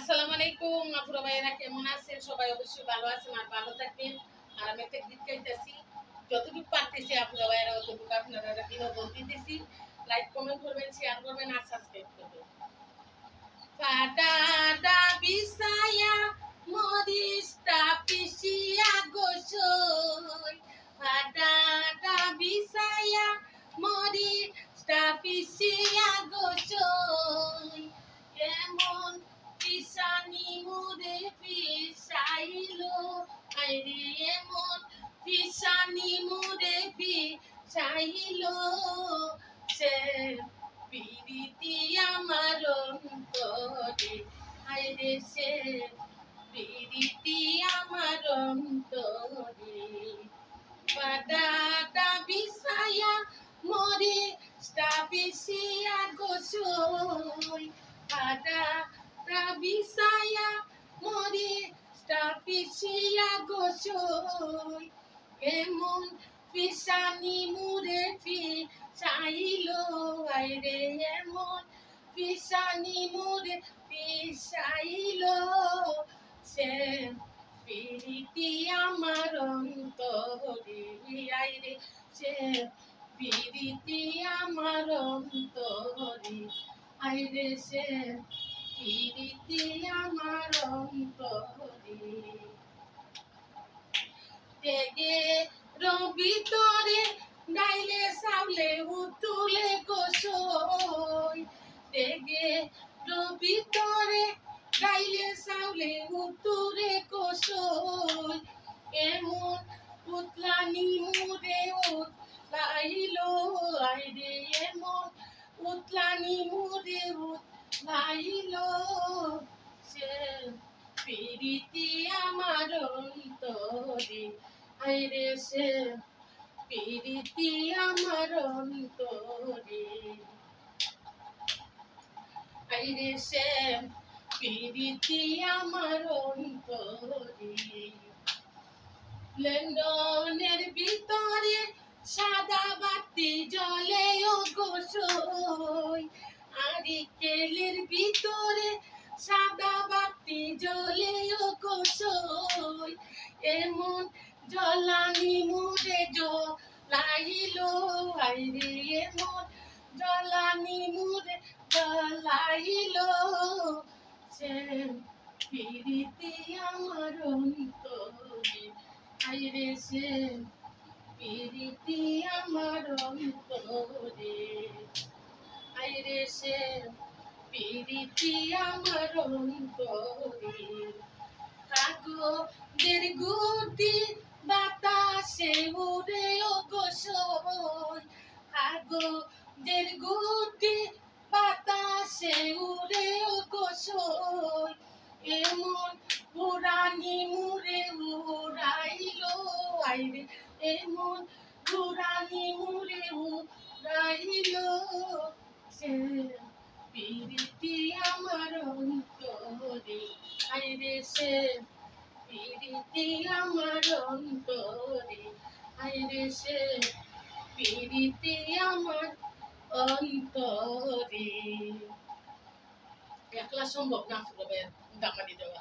আসসালামু আলাইকুম আপুরা ভাইয়েরা, কেমন আছেন? সবাই অবশ্যই ভালো আছেন আর ভালো থাকবেন। আর আমি একটা গীত গাইতেছি, যতটুকু পারতেছি আপুরা ভাইয়েরা অতটুকু আপনারা বিনোদন দিতেছি। লাইক কমেন্ট করবেন, শেয়ার করবেন আর সাবস্ক্রাইব করবেন। ফাটাটা বিছায়া মরিচটা পিষিয়া গোসই, ফাটাটা বিছায়া মরিচটা পিষিয়া গোসই, এমন পিসানি মুরে পিসাইলো, আইরে এমন পিসানি মুরে পিসাইলো, সে পিরিতি আমার অন্তরে, আইরে সে পিরিতি আমার অন্তরে, পাডাটা বিছায়া মরে পিষিয়া গোসই, পাডাটা বিছায়া মরে পিষিয়া গোসই, এমন পিসানি মুরে পিসাইলো, আইরে এমন পিসানি মুরে পিসাইলো, সে পিরিতি আমার অন্তরে, আইরে সে পিরিতি আমার অন্তরে, আইরে সে পিরিতি আমার অন্তরে, তেগে ভিতরে ডাইলে চাউলে উতুলে গোসই, তেগে ভিতরে ডাইলে চাউলে উতুরে গোসই, এমন উতলানি মুরে উতলাইলো, আইরে এমন উতলানি মুরে উতলাইলো, সে পিরিতি আমার অন্তরে, আইরে সে পিরিতি আমার অন্তরে, আইরে সে পিরিতি আমার অন্তরে, লন্ডনের ভিতরে সাদা বাতি জ্বলে ও গোসই, আরিকেলের ভিতরে সাদা বাতি জ্বলে ও গোসই, এমন জ্বলানি মুরে জ্বলাইলো, আইরে এমন জ্বলানি মুরে জ্বলাইলো, সে পিরিতি আমার অন্তরে, আইরে সে পিরিতি আমার অন্তরে, আইরে সে পিরিতি আমার অন্তরে, কাগজের গুটি বাতাসে উড়ে ও গোসই, কাগজের গুটি বাতাসে উড়ে ও গোসই, এমন পুরানি মুরে উড়াইলো, আইরে এমন পুরানি মুরে উড়াইলো, সে পিরিতি আমার অন্তরে, আইরে সে পিরিতি আমার অন্তরে, আইরে সে পিরিতি আমার অন্তরে। একলা সম্ভব না দামানি দেওয়া।